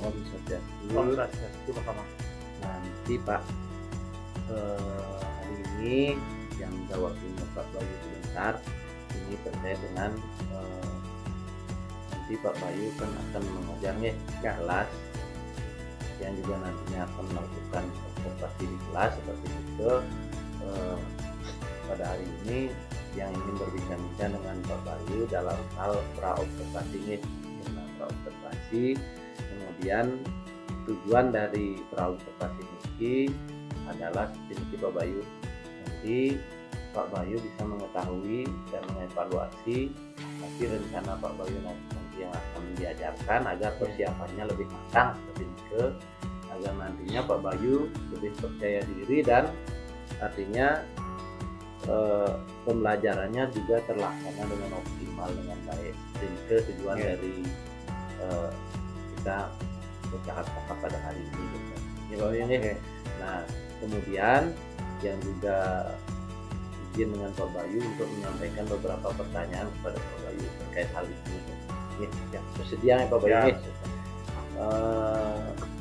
Om Swastiastu. Om Swastiastu bersama. Nanti Pak, hari ini yang jawabnya Pak Bayu sebentar, ini terkait dengan nanti Pak Bayu kan akan mengajarnya kelas yang juga nantinya akan melakukan observasi di kelas seperti itu. Pada hari ini yang ingin berbincang-bincang dengan Pak Bayu dalam hal praobservasi ini, praobservasi. Kemudian tujuan dari praobservasi ini adalah seperti Pak Bayu, nanti Pak Bayu bisa mengetahui dan mengevaluasi tapi rencana Pak Bayu nanti yang akan diajarkan agar persiapannya lebih matang seperti itu, agar nantinya Pak Bayu lebih percaya diri dan artinya pembelajarannya juga terlaksana dengan optimal dengan baik. Itu tujuan dari kita bercakap-cakap pada hari ini gitu. Ya Pak Bayu nih. Nah, kemudian yang juga izin dengan Pak Bayu untuk menyampaikan beberapa pertanyaan kepada Pak Bayu terkait hal ini. Ya, bersedia ya Pak Bayu nih.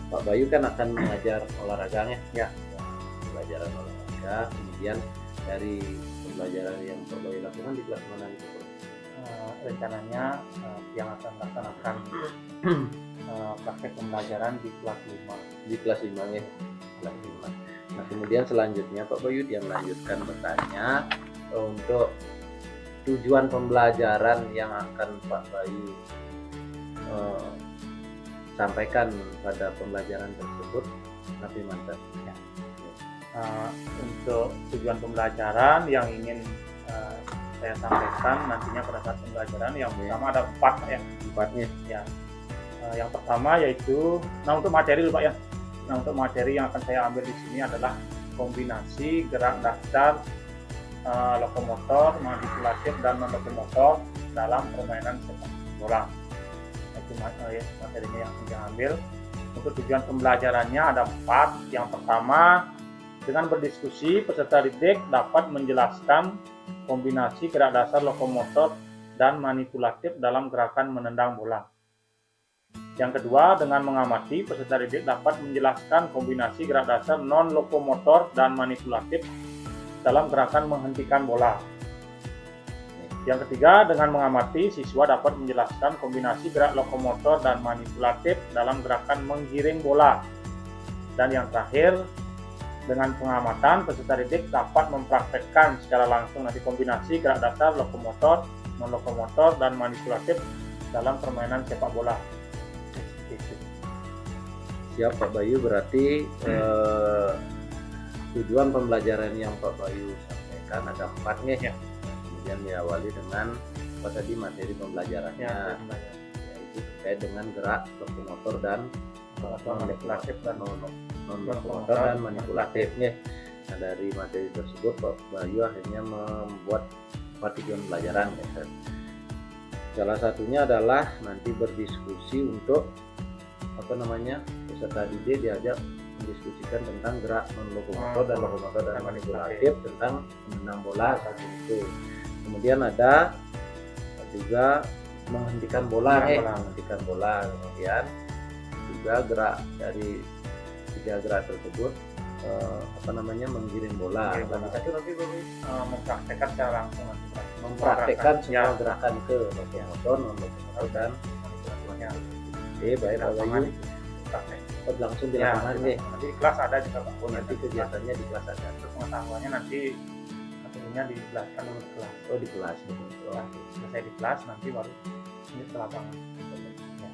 Pak Bayu kan akan mengajar olahraganya, ya, pembelajaran olahraga. Kemudian dari pembelajaran yang Pak Bayu lakukan di kelas mana itu? Rencananya yang akan melaksanakan praktek pembelajaran di kelas 5. Di kelas 5 ya, kelas 5. Nah, kemudian selanjutnya Pak Bayu dia melanjutkan bertanya untuk tujuan pembelajaran yang akan Pak Bayu sampaikan pada pembelajaran tersebut. Tapi mantap ya. Untuk tujuan pembelajaran yang ingin saya sampaikan nantinya pada saat pembelajaran yang pertama ada 4 ya. 4-nya ya. Yang pertama yaitu, untuk materi dulu Pak ya. Untuk materi yang akan saya ambil di sini adalah kombinasi gerak dasar lokomotor, manipulatif dan non lokomotor dalam permainan sepak bola. Itu materinya yang saya ambil. Untuk tujuan pembelajarannya ada 4. Yang pertama, dengan berdiskusi peserta didik dapat menjelaskan kombinasi gerak dasar lokomotor dan manipulatif dalam gerakan menendang bola. Yang kedua, dengan mengamati peserta didik dapat menjelaskan kombinasi gerak dasar non lokomotor dan manipulatif dalam gerakan menghentikan bola. Yang ketiga, dengan mengamati siswa dapat menjelaskan kombinasi gerak lokomotor dan manipulatif dalam gerakan menggiring bola. Dan yang terakhir, dengan pengamatan peserta didik dapat mempraktekkan secara langsung nanti kombinasi gerak dasar lokomotor, non lokomotor dan manipulatif dalam permainan sepak bola. Siap Pak Bayu, berarti tujuan pembelajaran yang Pak Bayu sampaikan ada 4 nih ya. Kemudian diawali dengan apa tadi materi pembelajarannya, yaitu terkait dengan gerak lokomotor dan manipulatif dan non lokomotor dan manipulatifnya. Nah, dari materi tersebut Pak Bayu akhirnya membuat 4 tujuan pembelajaran ya. Salah satunya adalah nanti berdiskusi untuk peserta didik diajak mendiskusikan tentang gerak non lokomotor dan lokomotor dan manipulatif tentang menendang bola saat itu. Kemudian ada juga menghentikan bola, menghentikan bola. Kemudian juga gerak dari 3 gerak tersebut menggiring bola. Tadi mempraktekkan secara langsung mempraktekkan semua gerakan ke lokomotor, non lokomotor dan manipulatifnya. Oke, baik Pak Bayu. Langsung di lapangan nih. Nanti di kelas ada juga Pak. Nanti kegiatannya di kelas ada. Untuk pengetahuannya nanti materinya dijelaskan dulu di kelas. Oh, di kelas. Selesai di kelas nanti baru ini ke lapangan. Ya.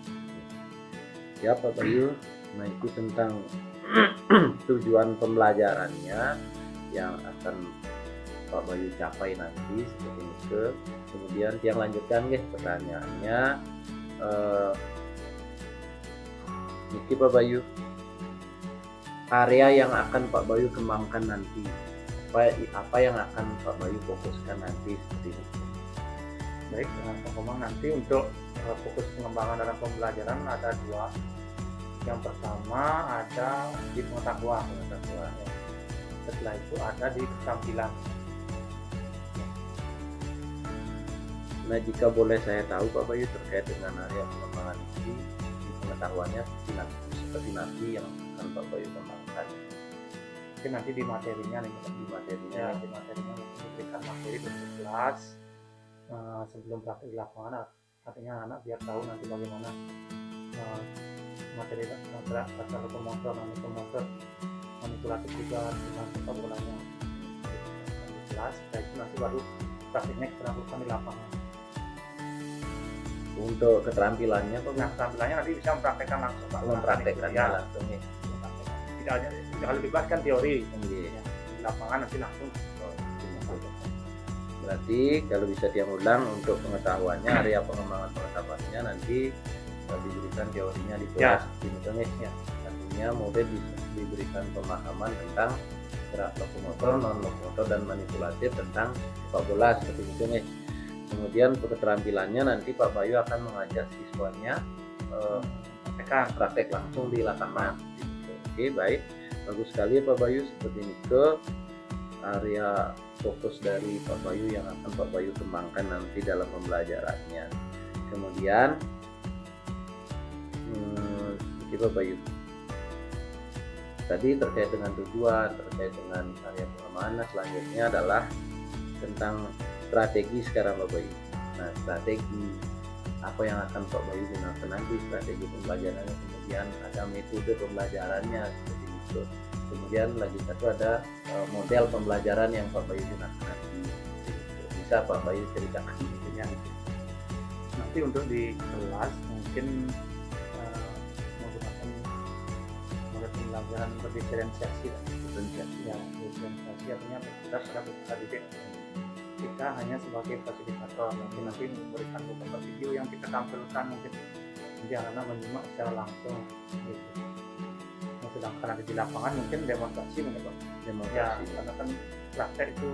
Siap Pak Bayu. Nah, itu tentang tujuan pembelajarannya yang akan Pak Bayu capai nanti seperti itu. Kemudian yang lanjutkan guys pertanyaannya. Niki Pak Bayu, area yang akan Pak Bayu kembangkan nanti, apa yang akan Pak Bayu fokuskan nanti seperti ini? Baik, Pak Komang, nanti untuk fokus pengembangan dalam pembelajaran ada 2. Yang pertama ada di pengetahuan. Setelah itu ada di keterampilan. Nah, jika boleh saya tahu Pak Bayu terkait dengan area pengembangan ini di pengetahuannya seperti nanti yang akan Pak Bayu kembangkan Mungkin nanti di materinya nih, di materinya. ya di materinya mungkin diberikan materi untuk kelas sebelum praktek di lapangan, artinya anak biar tahu nanti bagaimana materi gerak dasar lokomotor, manipulatif juga tentang sepak bolanya di kelas. Setelah itu nanti baru prakteknya kita lakukan di lapangan. Untuk keterampilannya Pak, Nah, keterampilannya nanti bisa mempraktekkan langsung, Pak. mempraktekkannya Ya, langsung ya. tidak hanya lebih banyak kan teori, Iya. ya, di lapangan nanti langsung. Berarti kalau bisa dia ulang untuk pengetahuannya, area pengembangan pengetahuannya nanti diberikan teorinya di kelas, Ya. artinya murid diberikan pemahaman tentang gerak lokomotor, non lokomotor dan manipulatif tentang sepak bola seperti itu nih. Kemudian keterampilannya nanti Pak Bayu akan mengajak siswanya praktek langsung di lapangan. Oke, baik, bagus sekali Pak Bayu. Seperti ini ke area fokus dari Pak Bayu yang akan Pak Bayu kembangkan nanti dalam pembelajarannya. Kemudian Pak Bayu tadi terkait dengan tujuan, terkait dengan area pengembangan. Selanjutnya adalah tentang strategi sekarang Pak Bayu. Nah, strategi apa yang akan Pak Bayu gunakan nanti, strategi pembelajarannya, kemudian ada metode pembelajarannya seperti itu. Kemudian lagi satu ada model pembelajaran yang Pak Bayu gunakan nanti. Bisa Pak Bayu ceritakan Ya. Nanti untuk di kelas mungkin menggunakan model pembelajaran berdiferensiasi. Ya, diferensiasi artinya kita pada peserta didik kita hanya sebagai fasilitator, mungkin nanti memberikan beberapa video yang kita tampilkan, mungkin nanti anak-anak menyimak secara langsung gitu. Nah, sedangkan nanti di lapangan mungkin demonstrasi menurut ya, karena kan praktek itu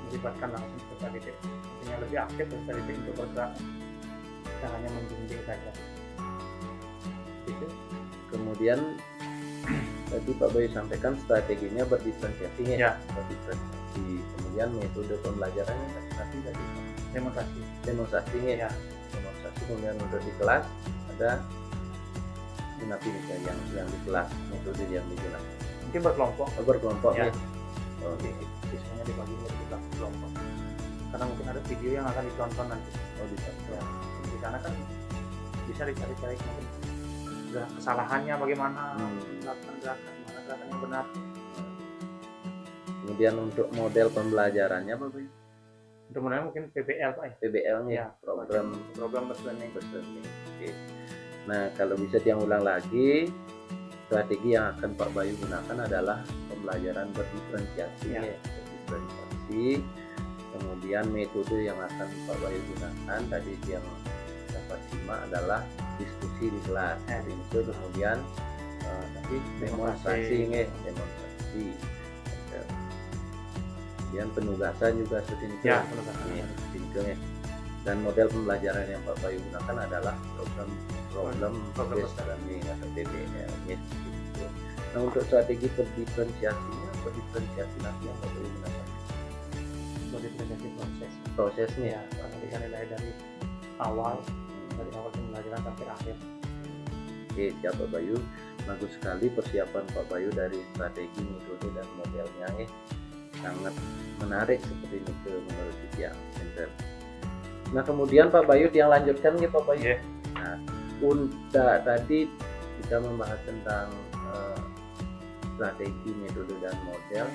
melibatkan langsung peserta didik, artinya lebih aktif peserta didik untuk bergerak, kita hanya membimbing saja gitu. Kemudian tadi Pak Bayu sampaikan strateginya berdiferensiasi Ya. berdiferensiasi. Kemudian metode pembelajarannya tadi demonstrasinya Ya. demonstrasi. Kemudian untuk di kelas ada yang di kelas metode yang digunakan Mungkin berkelompok ya. nih. Oke, biasanya dibagi menjadi kelompok karena mungkin ada video yang akan ditonton nanti. Ya, di sana kan bisa dicari-cari mungkin kesalahannya bagaimana, melakukan gerakan mana gerakan yang benar. Kemudian untuk model pembelajarannya Pak Bayu, Untuk modalnya mungkin PBL Pak ya. PBL-nya Ya, program berlearning. Oke. Nah, kalau bisa diulang lagi, strategi yang akan Pak Bayu gunakan adalah pembelajaran berdiferensiasi. Ya. Berdiferensiasi. Kemudian metode yang akan Pak Bayu gunakan tadi yang dapat simak adalah diskusi di kelas. Jadi itu kemudian tapi demonstrasi. Kemudian penugasan juga seperti itu. Ya, penugasan. Dan model pembelajaran yang Pak Bayu gunakan adalah problem based learning atau PBL ya. Gitu. Nah, untuk strategi berdiferensiasi nanti yang Pak Bayu gunakan Berdiferensiasi prosesnya. Ya, nanti kan nilai dari awal pembelajaran sampai akhir. Oke, siap Pak Bayu. Bagus sekali persiapan Pak Bayu dari strategi, metode dan modelnya ya. Sangat menarik seperti itu menurut saya. Nah, kemudian Pak Bayu yang lanjutkan ya Pak Bayu. Yeah. Nah, tadi kita membahas tentang strategi, metode dan model.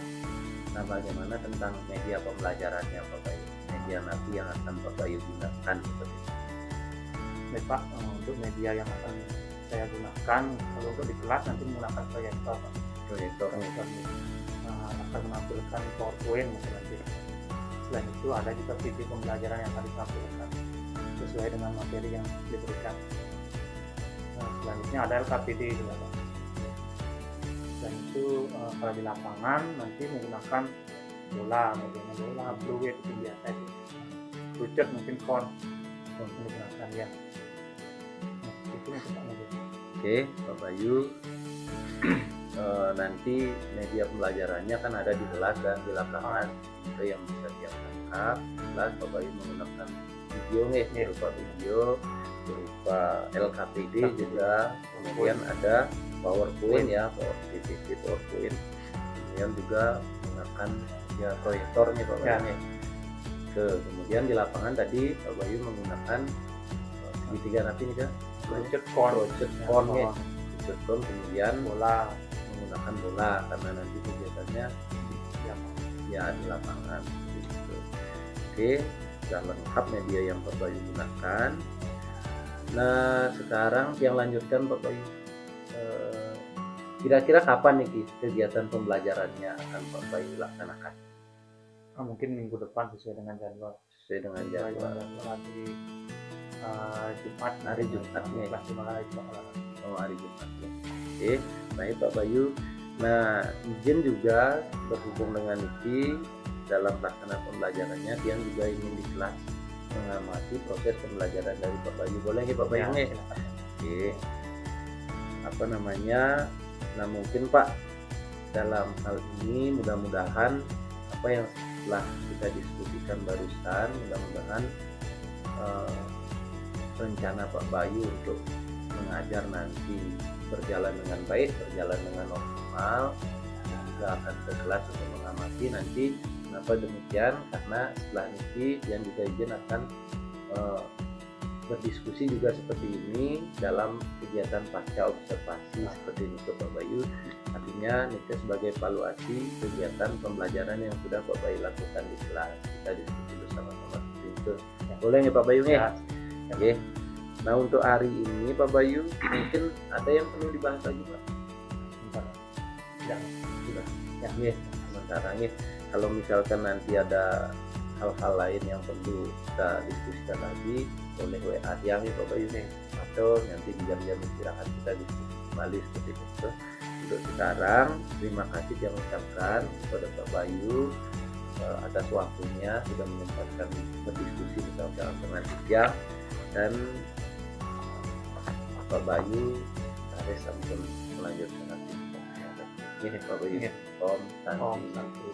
Nah, bagaimana tentang media pembelajarannya Pak Bayu? Media nanti yang akan Pak Bayu gunakan seperti itu. Baik Pak, untuk media yang akan saya gunakan kalau untuk di kelas nanti menggunakan proyektor Pak. Proyektor akan menampilkan PowerPoint mungkin nanti. Selain itu ada juga video pembelajaran yang akan ditampilkan sesuai dengan materi yang diberikan. Selanjutnya ada LKPD juga Pak. Dan itu kalau di lapangan nanti menggunakan medianya bola, fluid itu biasa itu. Rucut mungkin menggunakan ya. Itu yang kita mau. Oke, Pak Bayu. Nanti media pembelajarannya kan ada di kelas dan di lapangan. Itu yang bisa dia tangkap. Kelas Pak Bayu menggunakan video nih, berupa video, berupa LKPD juga, kemudian ada PowerPoint ya, PPT PowerPoint, kemudian juga menggunakan ya proyektor nih Pak Bayu nih. Kemudian di lapangan tadi Pak Bayu menggunakan segitiga napi nih kan, project cone, kemudian bola, menggunakan bola karena nanti kegiatannya ya di lapangan gitu. Oke, sudah lengkap media yang Pak Bayu gunakan. Nah sekarang yang lanjutkan Pak Bayu, kira-kira kapan nih kegiatan pembelajarannya akan Pak Bayu laksanakan? Mungkin minggu depan sesuai dengan jadwal. Hari Jumat nih. Hari Jumat nih. Oke, baik Pak Bayu. Nah, izin juga berhubung dengan Niki dalam pelaksanaan pembelajarannya, dia juga ingin di kelas mengamati proses pembelajaran dari Pak Bayu. Boleh ya Pak Bayu nih? Oke. Apa namanya? Nah mungkin Pak, dalam hal ini mudah-mudahan apa yang telah kita diskusikan barusan, mudah-mudahan rencana Pak Bayu untuk mengajar nanti berjalan dengan baik, berjalan dengan optimal, juga akan ke kelas untuk mengamati nanti. Kenapa demikian? Karena setelah ini yang juga izin akan berdiskusi juga seperti ini dalam kegiatan pasca observasi seperti ini ke Pak Bayu. Artinya Nike sebagai evaluasi kegiatan pembelajaran yang sudah Pak Bayu lakukan di kelas, kita diskusi bersama-sama seperti itu. Boleh ya Pak Bayu nih? Oke. Nah untuk hari ini Pak Bayu mungkin ada yang perlu dibahas lagi Pak? Sudah. Ya, sementara nih kalau misalkan nanti ada hal-hal lain yang perlu kita diskusikan lagi, boleh WA yang Pak Bayu nih, atau nanti di jam-jam istirahat kita diskusi kembali seperti itu. Untuk sekarang terima kasih yang ucapkan kepada Pak Bayu atas waktunya sudah menyempatkan berdiskusi bersama alternatif ya, dan Pak Bayu harus sampai melanjutkan aktivitasnya. Ini Pak Bayu, Om Santi,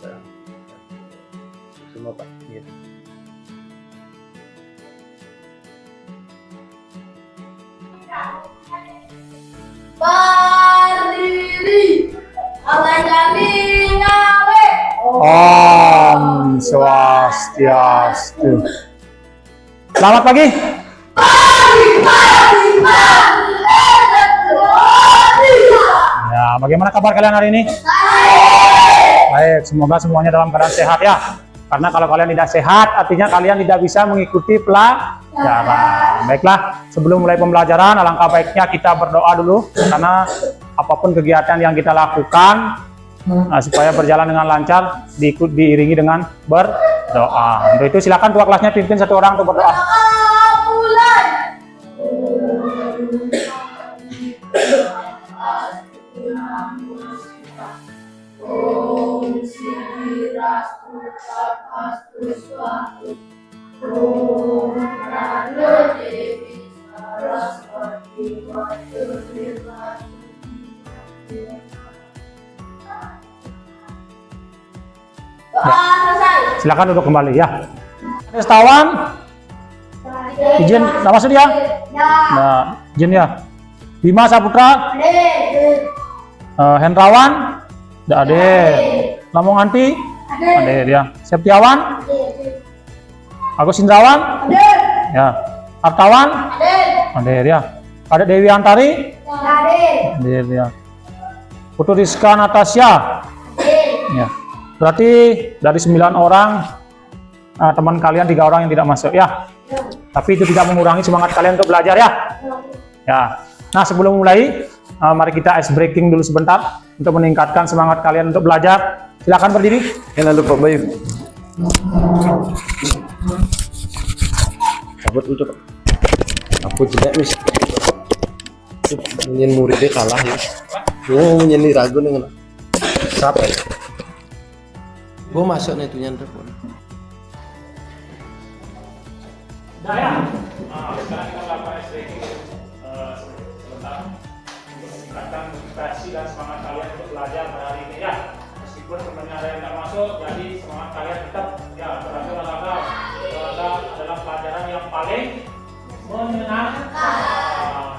semua Pak. Berdiri, kami ngawe. Om Swastiastu. Selamat pagi. Ya, bagaimana kabar kalian hari ini? Baik, semoga semuanya dalam keadaan sehat ya. Karena kalau kalian tidak sehat, artinya kalian tidak bisa mengikuti pelajaran. Baiklah, sebelum mulai pembelajaran, alangkah baiknya kita berdoa dulu. Karena apapun kegiatan yang kita lakukan, supaya berjalan dengan lancar, diiringi dengan berdoa. Untuk itu silakan ketua kelasnya pimpin satu orang untuk berdoa. Silakan duduk kembali ya. Stawan, izin nama dia. Nah, izin ya. Bima Saputra, Hendrawan, Ade, Lamonganti, Ade dia. Septiawan, Agus Indrawan, ya. Artawan, Ade dia. Ada Dewi Antari, Ade dia. Putu Rizka Natasya, ya. Berarti dari 9 orang teman kalian 3 orang yang tidak masuk ya. Tapi itu tidak mengurangi semangat kalian untuk belajar ya. Ya. Nah sebelum mulai, mari kita ice breaking dulu sebentar untuk meningkatkan semangat kalian untuk belajar. Silakan berdiri. Ya lalu Pak Bayu. Cabut ucap. Aku tidak mis. Menyen muridnya kalah ya. Gue menyen ragu dengan. Siapa? Gue masuk nih tuh nyandrep. Nah ya, sekarang kita melakukan SBK sebentar untuk meningkatkan motivasi dan semangat kalian untuk belajar pada hari ini ya. Meskipun temannya ada yang tidak masuk, jadi semangat kalian tetap ya teratur adalah pelajaran yang paling menyenangkan.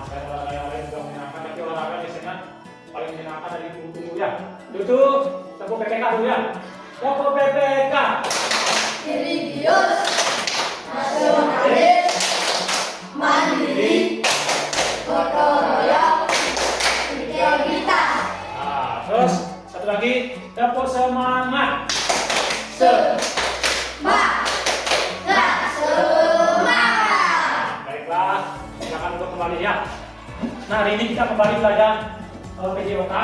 Saya olahraga yang lain juga menyenangkan, tapi olahraga biasanya paling menyenangkan dari tunggu-tunggu ya. Duduk, tepuk PPK dulu ya. Tepuk PPK. Religius, nasionalis, mandiri, gotong royong, integritas. Nah, terus satu lagi, tepuk semangat. Semangat. Baiklah, silakan untuk kembali ya. Nah, hari ini kita kembali belajar PJOK.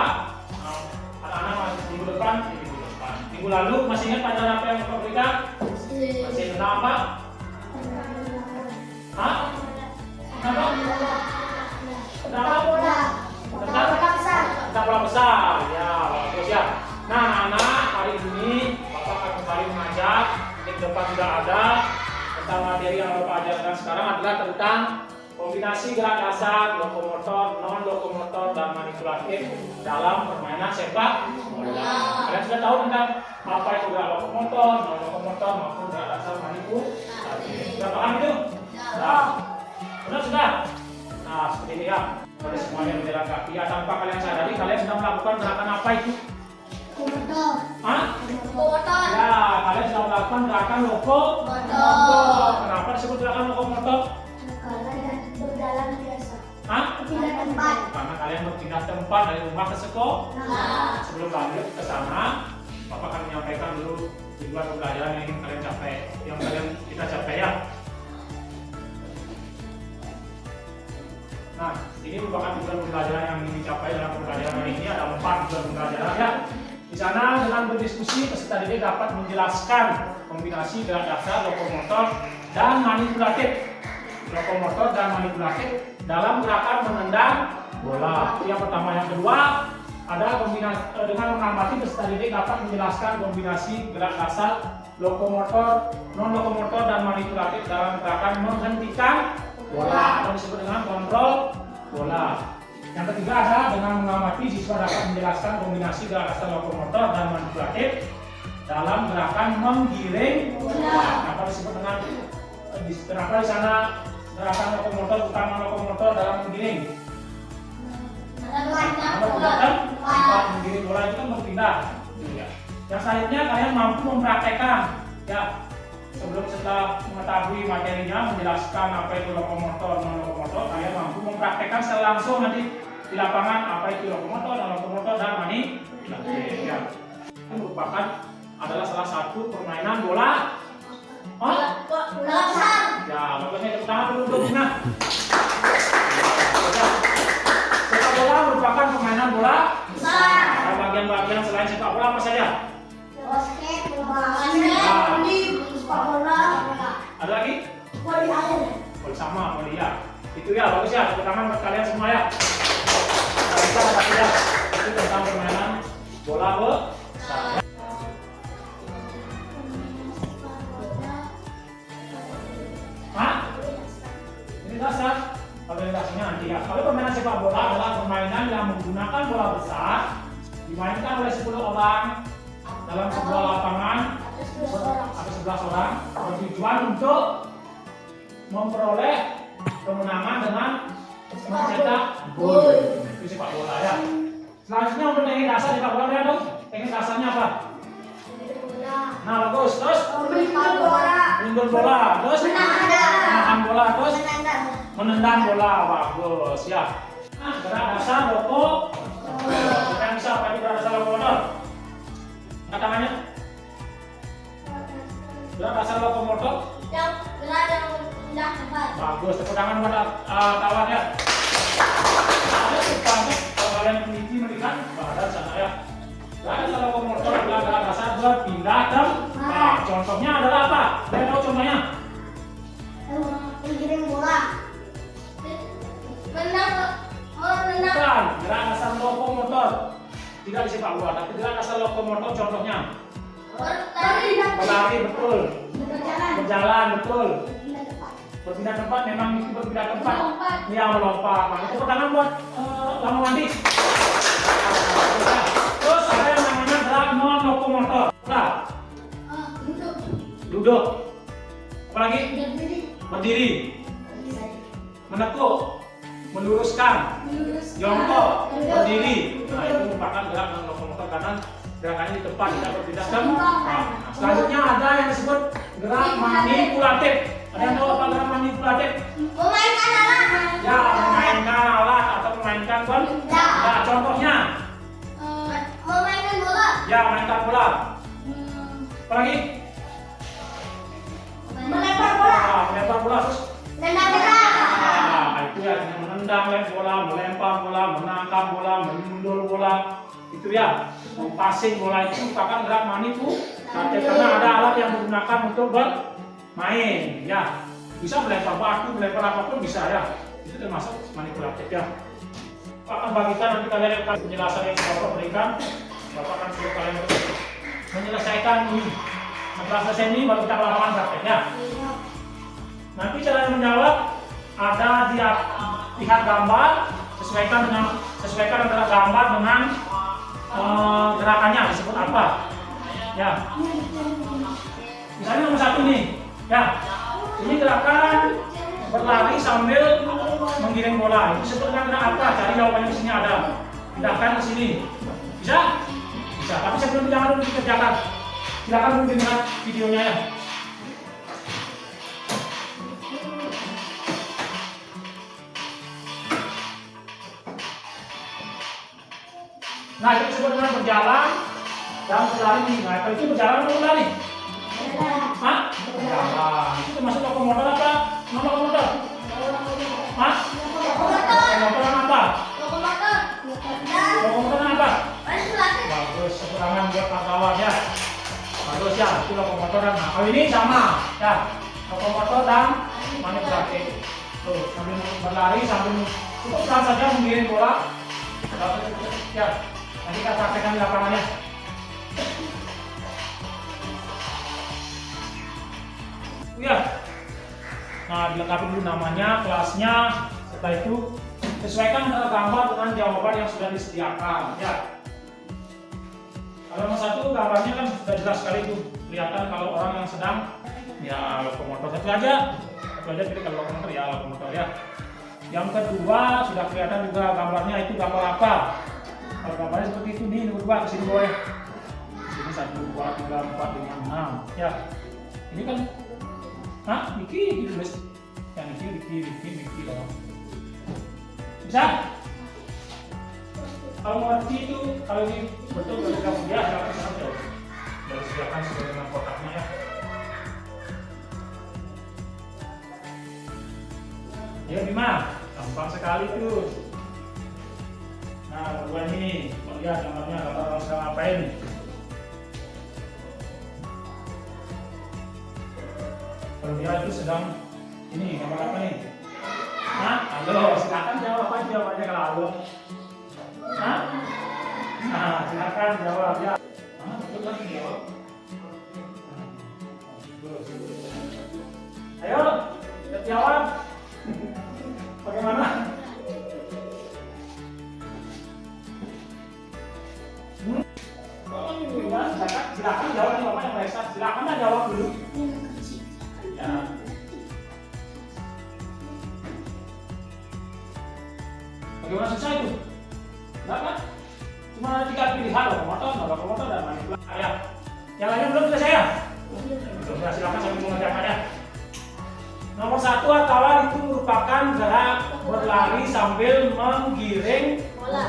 Anak-anak masih minggu depan, minggu lalu masih ingat pelajaran apa yang kita berikan? Masih tentang apa? Hah? Kenapa? Tentang apa? Tentang bola besar. Ya, bagus ya. Nah, anak, hari ini Bapak akan kembali mengajak. Di depan sudah ada tentang materi yang Bapak ajarkan sekarang adalah tentang kombinasi gerak dasar, lokomotor, non lokomotor, dan manipulatif dalam permainan sepak bola. Kalian sudah tahu tentang apa itu gerak lokomotor, non lokomotor, maupun gerak dasar manipulatif. Sudah paham itu? Sudah. Nah, seperti ini ya. Pada semuanya berjalan kaki. Ya, tanpa kalian sadari, kalian sedang melakukan gerakan apa itu? Lokomotor. Hah? Lokomotor. Ya, kalian sedang melakukan gerakan lokomotor. Kenapa disebut gerakan lokomotor? Berjalan biasa. Hah? Pindah tempat. Karena kalian berpindah tempat dari rumah ke sekolah. Nah. Sebelum lanjut ke sana, Bapak akan menyampaikan dulu tujuan pembelajaran yang ingin kalian capai, yang kita capai ya. Nah, ini merupakan tujuan pembelajaran yang ingin dicapai dalam pembelajaran hari ini. Ada 4 tujuan pembelajaran ya. Di sana dengan berdiskusi peserta didik dapat menjelaskan kombinasi gerak dasar, lokomotor, dan manipulatif. Lokomotor dan manipulatif dalam gerakan menendang bola. Itu yang pertama. Yang kedua, ada kombinasi dengan mengamati peserta didik dapat menjelaskan kombinasi gerak dasar, lokomotor, non lokomotor, dan manipulatif dalam gerakan menghentikan bola atau disebut dengan kontrol bola. Yang ketiga adalah dengan mengamati siswa dapat menjelaskan kombinasi gerak dasar, lokomotor, dan manipulatif dalam gerakan menggiring bola. Kenapa disebut dengan kenapa di sana gerakan lokomotor bukan lokomotor dalam menggiring? Karena menggiring bola itu kan berpindah. Yang selanjutnya kalian mampu mempraktekkan ya. Setelah mengetahui materinya, menjelaskan apa itu lokomotor, non lokomotor, kalian mampu mempraktekkan secara langsung nanti di lapangan apa itu lokomotor, non lokomotor, dan manipulatif. Ya. Ini merupakan adalah salah satu permainan bola. Bola besar. Ya, bagusnya tepuk tangan dulu. Nah, sepak bola merupakan permainan bola Besar. Ada bagian-bagian selain sepak bola apa saja? Basket, voli, sepak bola. Ada lagi? Voli air. Oh, sama, oh iya. Itu ya, bagus ya. Tepuk tangan buat kalian semua ya. Nah, kita ada ya. Itu tentang permainan bola besar. Hah? Ini dasar. Organisasinya nanti ya. Kalau permainan sepak bola adalah permainan yang menggunakan bola besar dimainkan oleh 10 orang dalam sebuah lapangan atau 11 orang bertujuan untuk memperoleh kemenangan dengan mencetak gol. Itu sepak bola ya. Selanjutnya untuk teknik dasar sepak bola ya dong. Teknik dasarnya apa? Nah, bagus. Terus menggol bola. Terus menahan bola. Terus menendang bola. Bagus ya. Nah, gerak dasar lokomotor. Kita yang bisa apa itu gerak dasar lokomotor? Angkat tangannya. Gerak dasar lokomotor. Yang pindah tempat. Bagus. Tepuk tangan buat kawan ya. Ada banyak kalau kalian meneliti melihat badan sana ya. Gerak dasar lokomotor adalah gerak dasar berpindah tempat. Contohnya adalah apa? Kalian tahu contohnya? Menggiring bola. Menendang. Bukan, gerak dasar lokomotor. Tidak di sepak bola, tapi gerak dasar lokomotor contohnya. Berlari betul. Berjalan betul. Berpindah tempat memang itu berpindah tempat. Yang melompat. Nah, itu pertanyaan buat lama mandi. Terus ada yang namanya gerak non lokomotor. Nah, duduk. Apalagi? karena gerakannya di tempat tidak berpindah ke. Nah, selanjutnya ada yang disebut gerak manipulatif. Ada yang tahu apa gerak manipulatif? Memainkan alat. Ya, memainkan alat atau memainkan bola. Ya, contohnya. Memainkan bola. Ya, mainkan bola. Apalagi? Melempar bola. Melempar bola terus. Nendang bola. Nah, itu ya, menendang bola, melempar bola, menangkap bola, menundur bola. Itu ya, passing bola itu merupakan gerak manipulatif karena ada alat yang digunakan untuk bermain. Ya, bisa melempar batu, melempar apapun bisa ya. Itu termasuk manipulatif ya. Pak akan bagikan nanti kalian penjelasan yang Bapak berikan. Bapak akan suruh kalian untuk menyelesaikan ini. Setelah selesai ini baru kita ke lapangan prakteknya. Nanti cara menjawab ada lihat gambar, sesuaikan antara gambar dengan gerakannya disebut apa? Ya. Misalnya nomor 1 nih. Ya. Ini gerakan berlari sambil menggiring bola. Itu sebutnya gerak apa? Cari jawabannya di sini ada. Pindahkan ke sini. Bisa? Bisa. Tapi sebelum jangan dulu dikerjakan. Silakan dulu dilihat videonya ya. Nah, itu disebut dengan berjalan dan berlari. Nah, kalau itu berjalan atau berlari? Hah? Berjalan. Itu termasuk lokomotor apa? Non lokomotor? Hah? Lokomotor apa? Lokomotor apa? Bagus, serangan buat kawan ya. Bagus ya, itu lokomotor. Nah, kalau ini sama ya. Lokomotor dan manipulatif. Tuh, sambil berlari sambil cukup saja menggiring bola. Ya. Nanti kita praktekkan di lapangannya. Ya. Nah, dilengkapi dulu namanya, kelasnya. Setelah itu sesuaikan antara gambar dengan jawaban yang sudah disediakan. Ya. Kalau nomor 1 gambarnya kan sudah jelas sekali tuh. Kelihatan kalau orang yang sedang ya lokomotor satu aja jadi kalau lokomotor ya. Yang kedua sudah kelihatan juga gambarnya itu gambar apa? Kalau gambarnya seperti itu nih, nomor 2 kesini bawah ya. Sini 1, 2, 3, 4, 5, 6. Ya. Ini kan Niki tulis. Ya Niki loh. Bisa? Kalau ngerti itu, kalau ini betul kalau dia silakan saja. Dari silakan sesuai dengan kotaknya ya. Ya Bima, gampang sekali tuh. Nah, kedua ini, lihat gambarnya gambar orang sedang ngapain. Kalau dia itu sedang ini gambar apa nih? Halo, silakan jawab apa jawabannya kalau halo. Nah, silakan jawab ya. Betul kan jawab. Ayo, jawab. Bagaimana? Silakan jawab nih Bapak yang mereka. Silakan jawab dulu. Ya. Bagaimana susah itu? Enggak kan? Cuma ada 3 pilihan lokomotor, dan manipulatif. Ya. Yang lainnya belum selesai ya? Sudah, silakan sambil mengerjakannya. Nomor 1 adalah itu merupakan gerak berlari sambil menggiring bola.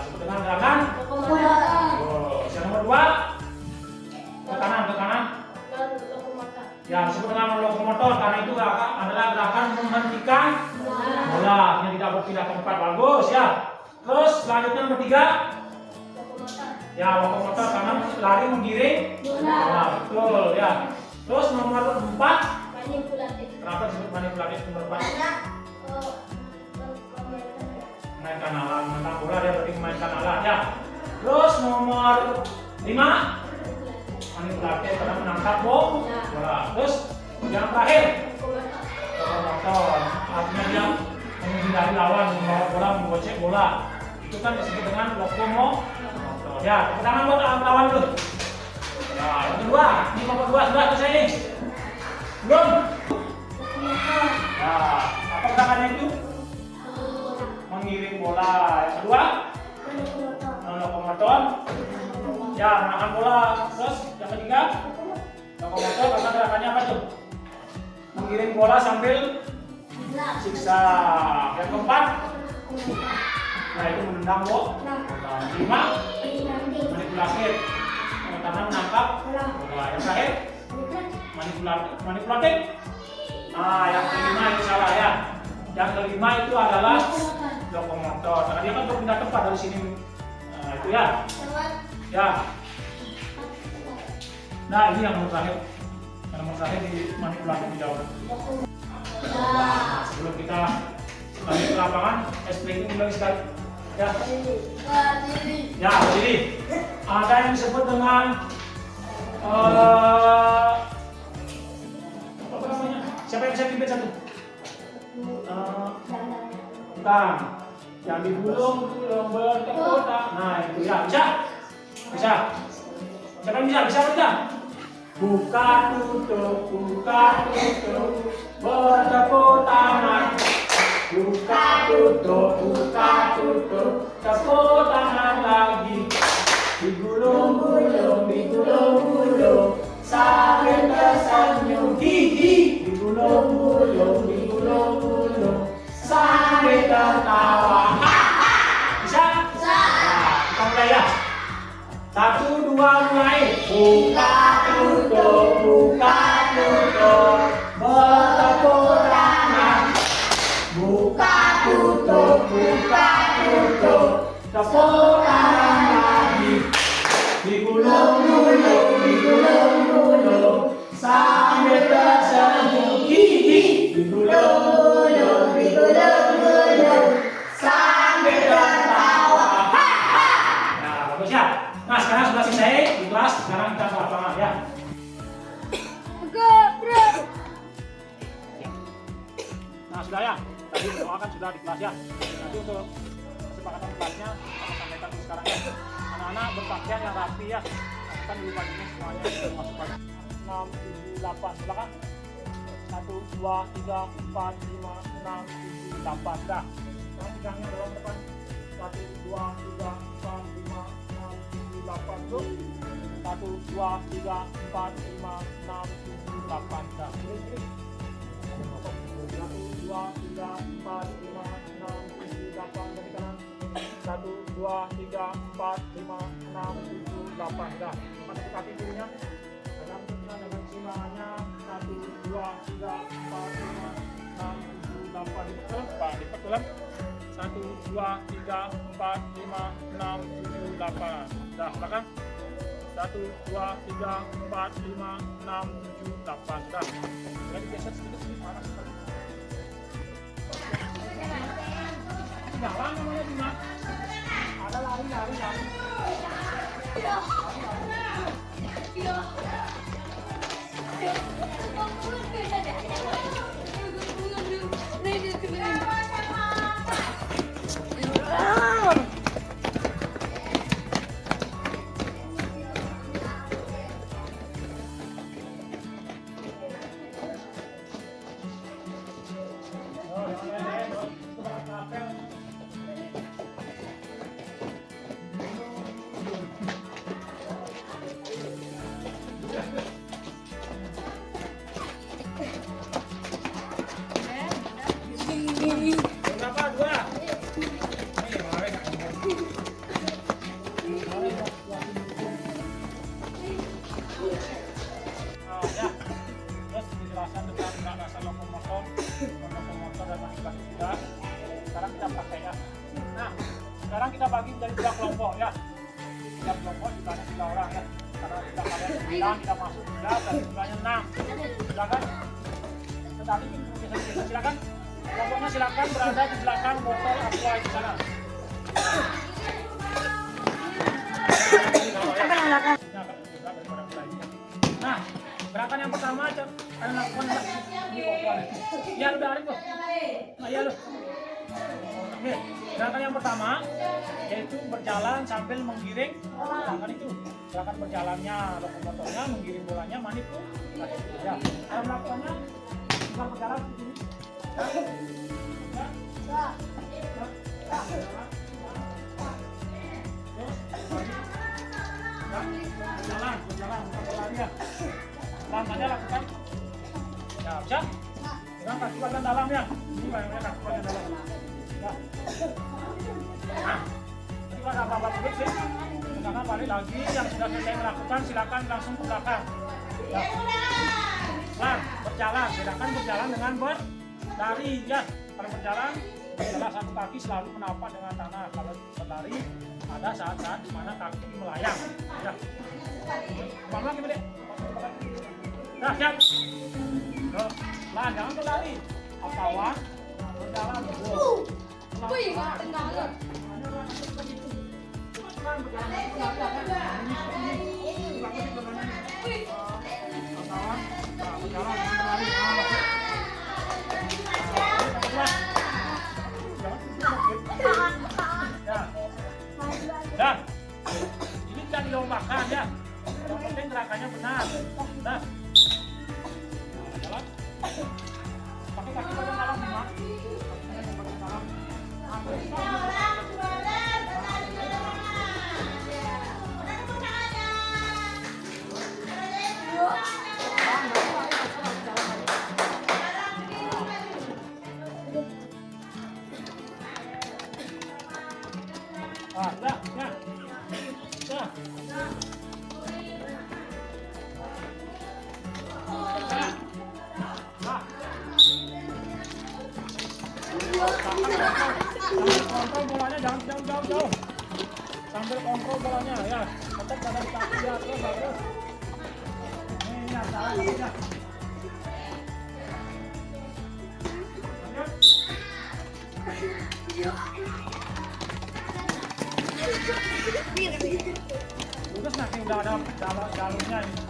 Disebut dengan gerakan lokomotor. Yang nomor 2 ke kanan. Ya, disebut dengan lokomotor karena itu adalah gerakan menghentikan bola yang tidak berpindah ke tempat. Bagus ya. Terus selanjutnya nomor 3 ya lokomotor karena lari menggiring bola. Betul ya. Terus nomor 4 manipulatif. Kenapa disebut manipulatif nomor 4? Memainkan alat, menentang bola dia berarti memainkan alat ya. Terus nomor 5 manipulatif karena menangkap bola. Terus yang terakhir lokomotor artinya dia menghindari lawan, membawa bola, menggocek bola. Itu kan disebut dengan lokomotor. Ya, tepuk tangan buat lawan dulu. Ya, yang kedua, ini nomor 2 sudah selesai nih. Belum? Ya, apa gerakannya itu? Mengiring bola. Yang kedua, lokomotor. Ya, menahan bola. Terus yang ketiga, lokomotor karena gerakannya apa tuh? Menggiring bola sambil siksa. Yang keempat, nah itu menendang bola. Lima, manipulasi. Yang keenam menangkap bola. Yang terakhir, manipulatif. Nah, yang kelima itu salah ya. Yang kelima itu adalah lokomotor. Karena dia kan berpindah tempat dari sini. Nah, itu ya. Ya. Nah, ini yang nomor terakhir. Yang nomor terakhir di manipulatif dijawab. Sebelum kita lanjut ke lapangan, explain ulang sekali. Ya. Ya, jadi ada yang disebut dengan apa namanya? Siapa yang bisa pimpin satu? Bukan. Yang digulung bertepuk. Nah, itu ya. Bisa? Bisa. Siapa yang bisa? Bisa tidak? Buka tutup, bertepuk tangan. Buka tutup, tepuk tangan lagi. Digulung-gulung, sambil tersenyum. Hihi. Digulung-gulung, sambil tertawa. Bisa? Bisa. Nah, kita mulai ya. 1, 2, mulai. Buka tutup, bertepuk tangan. Buka tutup, tepuk tangan lagi. Digulung-gulung, sambil tersenyum. Hihi. Digulung-gulung, sambil tertawa. Nah, bagus ya. Nah, sekarang sudah selesai di kelas. Sekarang kita ke lapangan ya. Nah, sudah ya. Tadi doa kan sudah di kelas ya. Nanti untuk kesepakatan kelasnya kita sampaikan dulu sekarang ya. Anak-anak berpakaian yang rapi ya. Kan dulu paginya semuanya masuk pagi. 6, 7, 8. Silakan. 1, 2, 3, 4, 5, 6, 7, 8. Dah. Sekarang pegangnya dorong depan. 1, 2, 3, 4, 5, 6, 7, 8. Tuh. 1, 2, 3, 4, 5, 6, 7, 8. Dah. Kiri. 1, 2, 3, 4, 5, 6, 7, 8. Dari kanan. 1, 2, 3, 4, 5, 6, 7, 8. Dah. Mana kaki kirinya? Dalam dengan silanya. 1, 2, 3, 4, 5, 6, 7, 8. Lipat dalam. 1, 2, 3, 4, 5, 6, 7, 8. Dah, silakan. 1, 2, 3, 4, 5, 6, 7, 8. Dah. Boleh digeser sedikit sini, panas sekali. Jalan namanya Bima. Ada lari. Berapa? 2? Ya. Terus penjelasan tentang gerak dasar lokomotor dan manipulasi sudah. Sekarang kita pakai ya. Nah, sekarang kita bagi menjadi 2 kelompok ya. 3 kelompok jumlahnya 3 orang ya. Karena kita kalian 9, kita masuk 11 dan jumlahnya 6. Silakan. Tetapi silakan. Kelompoknya silakan berada di belakang botol aqua di sana. Nah, gerakan yang pertama kalian lakukan ini botol. Ya udah Arif loh. Nah, ya loh. Oke, gerakan yang pertama yaitu berjalan sambil menggiring bola. Kan itu gerakan berjalannya lokomotornya, menggiring bolanya, manipulasi. Ya, kalau melakukannya bisa berjalan seperti ini. Semuanya lakukan. Ya, bisa? Dengan kaki bagian dalam ya. Ini bayangnya kaki bagian dalam. Ya. Nah, ini ada apa-apa dulu sih. Jangan balik lagi. Yang sudah selesai melakukan silakan langsung ke belakang. Ya. Nah, berjalan. Silakan berjalan dengan berlari ya. Kalau berjalan, adalah satu kaki selalu menapak dengan tanah. Kalau berlari, ada saat-saat di mana kaki melayang. Ya. Mama gimana deh? Nah, siap. Nah, jangan berlari. Kawan, berjalan dulu. Wih, tengah lu. Dah, ini tidak dilombakan ya. Yang penting gerakannya benar. Dah, jalan. Pakai kaki bagian dalam lima. Bagian dalam. Ah, dah, ya. Dah. Sambil kontrol bolanya, jangan jauh-jauh. Sambil kontrol bolanya ya, tetap pada di kaki ya, terus bagus. Ini ya, salah ya. Lurus nanti udah ada jalurnya ini.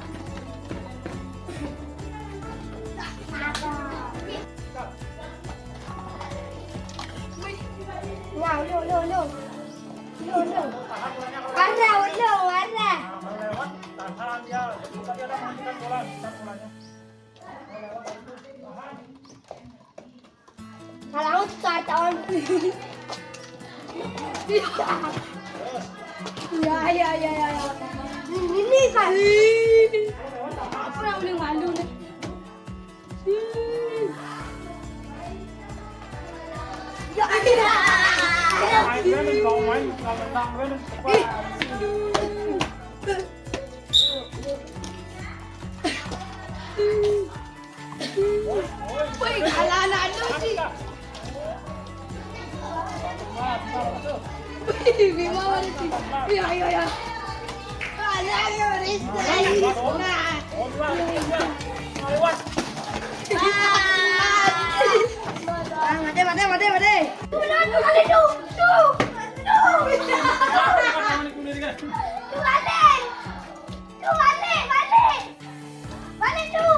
Wow, no. Warna. Nah, melewat, tahan ya. Bukan dia ada menghentikan bola, bukan bolanya. Melewat itu, tahan. Kalau tahun. Ya. Ini kan. Aku yang paling malu nih. Ya. Main kan, kau main, kalau tendang kan, cepat. Wih, kalah anak sih. Wih, gimana sih? Ya. Kalah ya, Rizky. Lewat. Mate. Balik tu.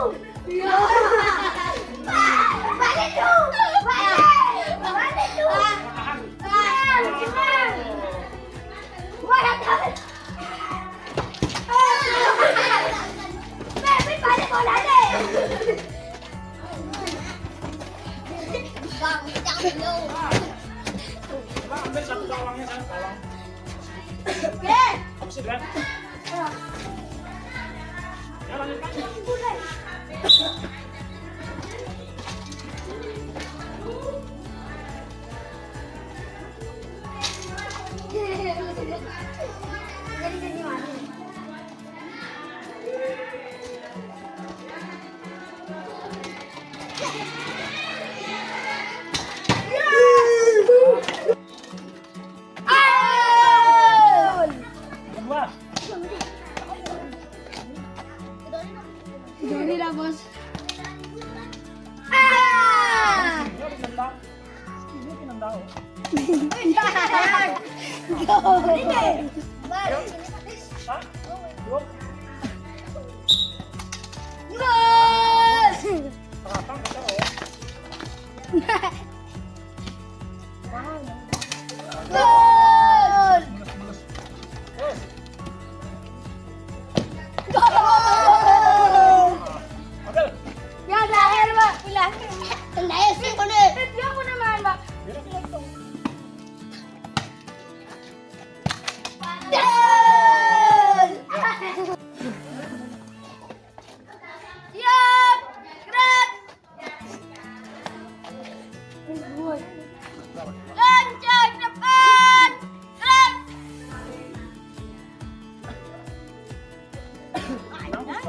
Ambil satu gawangnya sana, gawang. Habis itu kan? Ya lanjutkan. Jadi mana? Kedua. Jadi lah bos.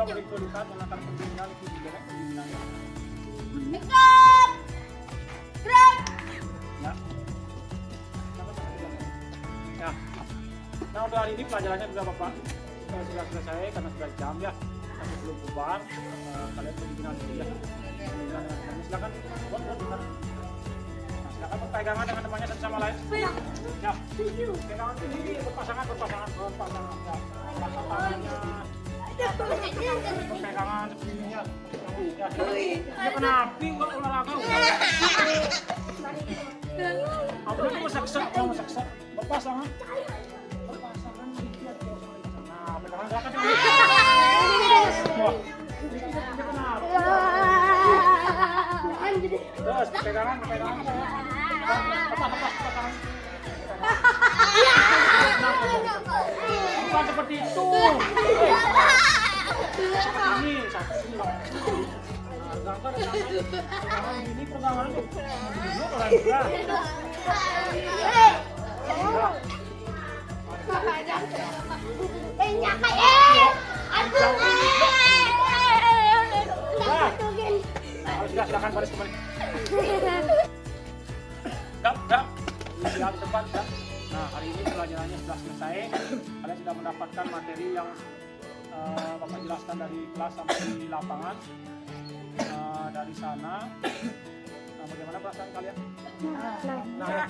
coba berikut lihat yang akan pembinaan itu juga kan pembinaannya. Dekat. Gerak. Ya. Ya. Nah untuk hari ini pelajarannya sudah Bapak sudah selesai karena sudah jam ya. Nanti belum bubar, kalian pembinaan dulu ya. Silakan buat. Nah, silakan berpegangan dengan temannya satu sama lain. Ya. Pegangan sendiri berpasangan. Ya. Pasang tangannya. Berpegangan seperti ini ya. Ya, kenapa enggak olahraga? Apa itu masak-masak? Berpasangan. Nah, pegangan gerakan dulu. Wah. Kenapa? Terus pegangan. Lepas tangan. Bukan seperti itu. Ini satu ini. Pegangan ini pegangan itu. Ini pegangan. Sudah silakan baris kembali. Dah. Lihat depan ya. Nah hari ini pelajarannya sudah selesai. Kalian sudah mendapatkan materi yang Bapak jelaskan dari kelas sampai di lapangan. Dari sana. Nah bagaimana perasaan kalian? Nah.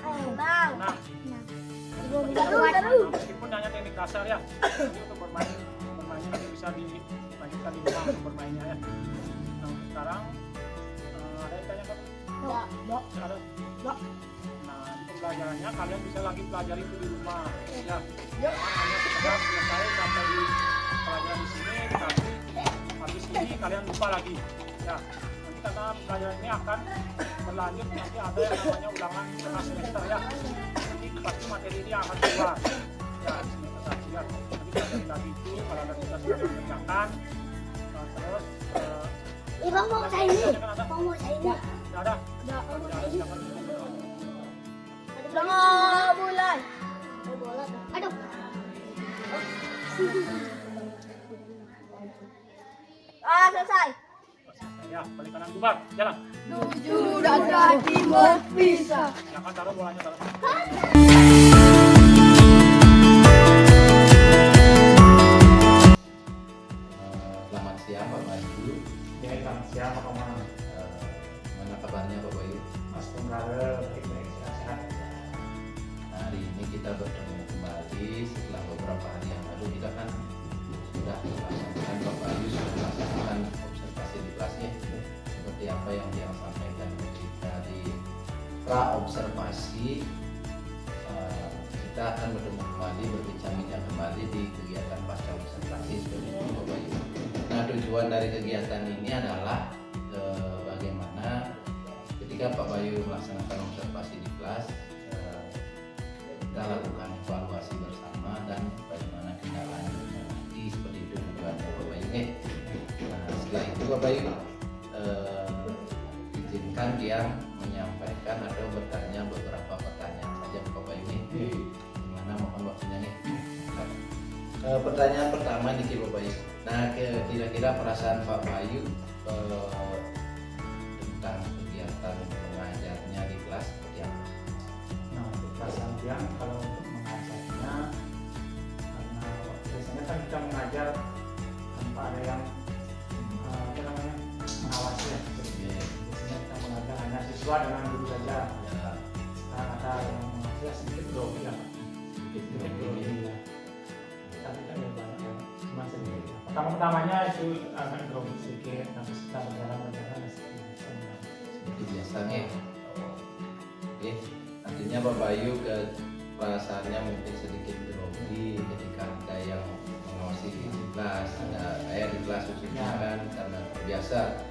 Meskipun hanya teknik dasar ya. Ini untuk bermainnya nanti bisa dilanjutkan di rumah untuk bermainnya ya. Nah sekarang ada yang tanya kamu? Ada? Nah di pembelajarannya kalian bisa lagi pelajari itu di rumah ya. Hanya setelah selesai sampai di pelajaran di sini, tapi habis ini kalian lupa lagi ya. Nanti karena pelajaran ini akan berlanjut, nanti ada yang namanya ulangan tengah semester ya. Nanti pasti materi ini akan keluar ya di semester 1 ya. Nanti pelajari lagi itu kalau ada tugas yang dikerjakan. Terus Bang mau saya ini. ada silakan. Bulan. Aduh. Selesai. Ya, balik kanan bubar, jalan. Tujuh dan timur bisa. Silakan taruh bolanya taruh. Selamat siang Pak Bayu. Ya, selamat siang Pak Komang. Mana kabarnya Pak Bayu? Mas Tunggara, baik-baik, sehat. Nah, hari ini kita bertemu kembali setelah beberapa hari yang lalu kita kan sudah melaksanakan Pak Bayu sudah melaksanakan observasi di kelasnya seperti apa yang dia sampaikan ke kita di pra observasi. Kita akan bertemu kembali berbincang-bincang kembali di kegiatan pasca observasi seperti itu Pak Bayu. Nah tujuan dari kegiatan ini adalah bagaimana ketika Pak Bayu melaksanakan observasi di kelas kita lakukan evaluasi bersama dan bagaimana tindak lanjutnya nanti seperti itu tujuan Pak Bayu. Nah setelah itu Pak Bayu izinkan dia menyampaikan atau bertanya beberapa pertanyaan saja Pak Bayu nih. Gimana mohon waktunya nih. Pertanyaan pertama nih Pak Bayu. Nah kira-kira perasaan Pak Bayu tentang kegiatan mengajarnya di kelas seperti apa? Nah, untuk perasaan dia kalau untuk mengajarnya, karena biasanya kan kita mengajar tanpa ada yang mengawasi ya. Biasanya kita mengajar hanya siswa dengan guru saja. Ya, Sekarang ada yang mengajar sedikit grogi ya. sedikit grogi. Ya. Tapi kan ya banyak ya. Cuma sedikit. Pertama-tamanya itu agak grogi sedikit, tapi setelah berjalan Seperti biasanya. Oke, artinya Pak Bayu ke perasaannya mungkin sedikit grogi ketika ada yang mengawasi di kelas, ada ayah di kelas khususnya kan karena biasa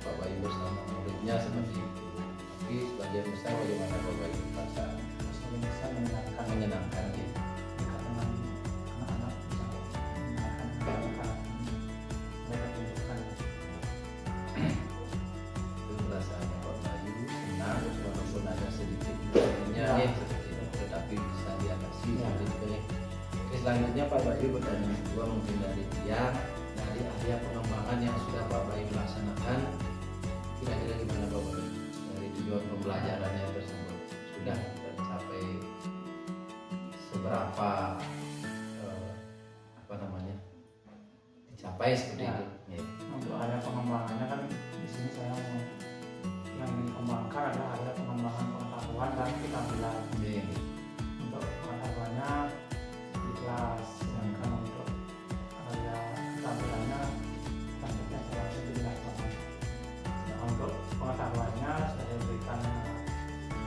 Pak Bayu bersama muridnya seperti itu. Tapi sebagian besar bagaimana Pak Bayu perasaan? sebagian besar Menyenangkan gitu. dengan anak-anak bisa menyenangkan mereka tunjukkan. Itu perasaannya Pak Bayu senang walaupun ada sedikit groginya ya seperti itu, tetapi bisa diatasi seperti itu ya. Oke, selanjutnya Pak Bayu bertanya kedua mungkin dari dia. Nah dari area pengembangan yang sudah Pak Bayu laksanakan, kira-kira gimana Pak Bayu dari tujuan pembelajarannya tersebut sudah tercapai seberapa apa namanya dicapai seperti Ya. itu? Ya. Untuk area pengembangannya kan di sini saya mau yang dikembangkan adalah area pengembangan pengetahuan dan keterampilan. Ya. Untuk pengetahuannya di kelas, sedangkan untuk area keterampilannya tentunya saya masih di lapangan. Nah, untuk pengetahuannya saya berikan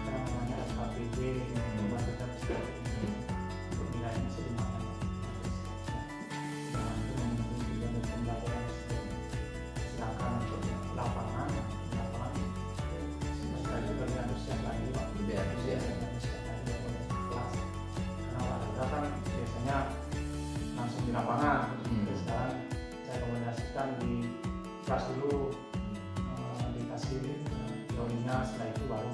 yang namanya SKPD membantu kita untuk nilainya sih lumayan. Nah, itu memenuhi tujuan dari pembelajaran tersebut. Sedangkan untuk lapangan saya juga lebih antusias lagi Pak. Lebih antusias. Kelas karena olahraga kan biasanya langsung di lapangan. Terus sekarang saya rekomendasikan di kelas dulu, dikasih teorinya, setelah itu baru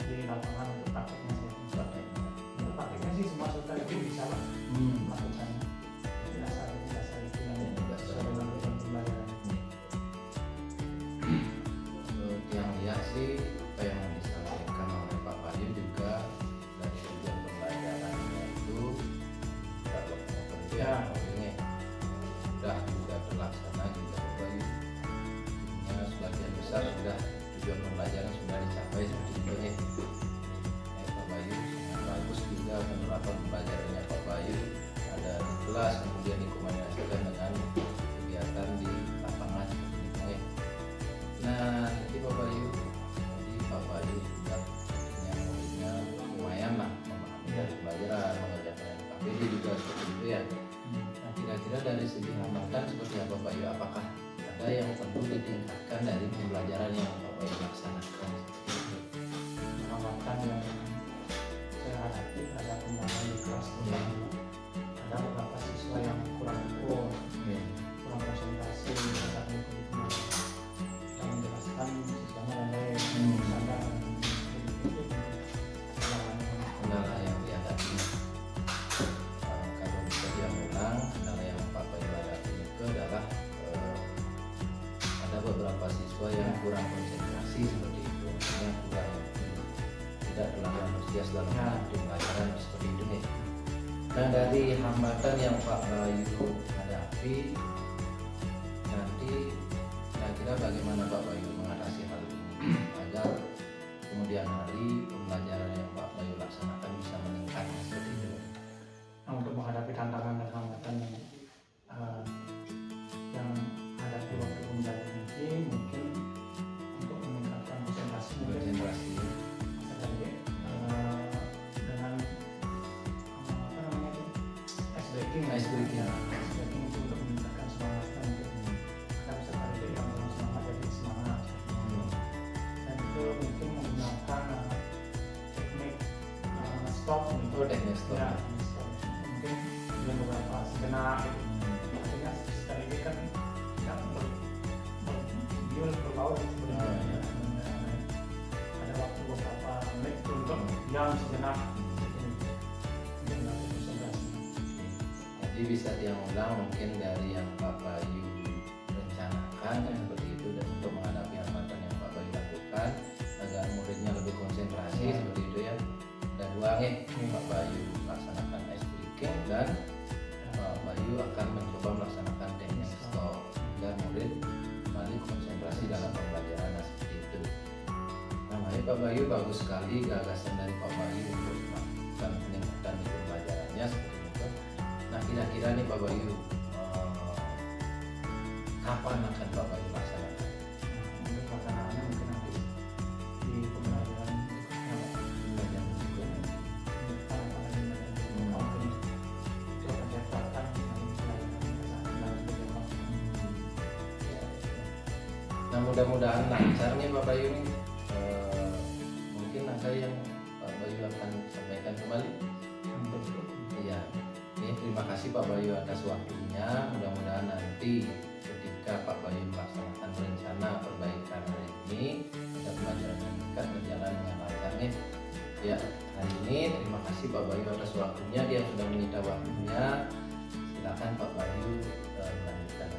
di lapangan untuk prakteknya. Untuk prakteknya sih semua sekali itu bisa lah melakukan dasar itu yang sesuai dengan tujuan pembelajaran. Yang lihat sih apa yang disampaikan oleh Pak Bayu juga dari tujuan pembelajarannya itu kalau pengertian Ya. ini sudah juga terlaksana juga Pak Bayu. Ya, sebagian besar sudah tujuan pembelajaran sudah dicapai seperti itu ya. Pak Bayu sangat bagus juga penerapan pembelajarannya Pak Bayu ada di kelas kemudian dikomunikasikan dengan kegiatan di lapangan seperti itu ya. Nah, nanti Pak Bayu, tadi Pak Bayu sudah yang muridnya lumayan lah memahami dari pelajaran, mengerjakan KPD juga seperti itu ya. Nah, kira-kira dari segi hambatan seperti apa Pak Bayu? Apakah ada yang perlu ditingkatkan dari pembelajaran yang Pak Bayu laksanakan? Hambatan yang saya hadapi ada pembahasan di kelas ada beberapa siswa yang kurang fokus, kurang konsentrasi saat mengikuti pembelajaran. Yang menjelaskan siswanya landai sadar itu Kendala yang dihadapi. Kalau bisa diulang, kendala yang Pak Bayu hadapi itu adalah ada beberapa siswa yang kurang konsentrasi seperti itu, artinya kurang tidak terlalu antusias dalam mengikuti pelajaran seperti itu nih. Nah, dari hambatan yang Pak Bayu hadapi nanti kira-kira bagaimana Pak Bayu mengatasi hal ini agar kemudian hari pembelajaran yang Pak Bayu laksanakan bisa meningkat seperti itu. Nah, untuk menghadapi tantangan dan hambatan yang ada di waktu pembelajaran ini, mungkin untuk meningkatkan konsentrasi mungkin Konsentrasi. dengan apa namanya itu ice breaking Ice breaking. Ice breaking itu untuk meningkatkan semangat dan untuk kita bisa tarik yang kurang semangat jadi semangat. Dan itu mungkin menggunakan teknik stop Oh, teknik stop. ya, teknik stop. Mungkin dengan beberapa sejenak gitu. Artinya sekali ini kan kita berbaur sebenarnya. Ada waktu beberapa menit untuk diam sejenak untuk melakukan konsentrasi. Jadi bisa diulang mungkin dari yang Pak Bayu rencanakan kan seperti itu, dan untuk menghadapi hambatan yang Pak Bayu lakukan agar muridnya lebih konsentrasi seperti itu ya. Dan uangnya Pak Bayu laksanakan ice breaking dan Pak Bayu akan mencoba melaksanakan teknik stop agar murid kembali konsentrasi dalam pembelajaran seperti itu. Namanya Pak Bayu bagus sekali gagasan dari Pak Bayu untuk melakukan peningkatan di pembelajarannya seperti itu. Nah, kira-kira nih Pak Bayu kapan akan Pak Bayu laksanakan? Untuk pelaksanaannya mungkin nanti di pembelajaran Pembelajaran berikutnya. Nah, mudah-mudahan lancar nih Pak Bayu nih. Mungkin ada yang Pak Bayu akan sampaikan kembali. Iya. Ini terima kasih Pak Bayu atas waktunya. Mudah-mudahan nanti ketika Pak Bayu melaksanakan rencana perbaikan hari ini, kita pembelajaran yang meningkat berjalan dengan lancar nih. Ya, hari ini terima kasih Pak Bayu atas waktunya. Dia sudah menyita waktunya. Silakan Pak Bayu melanjutkan.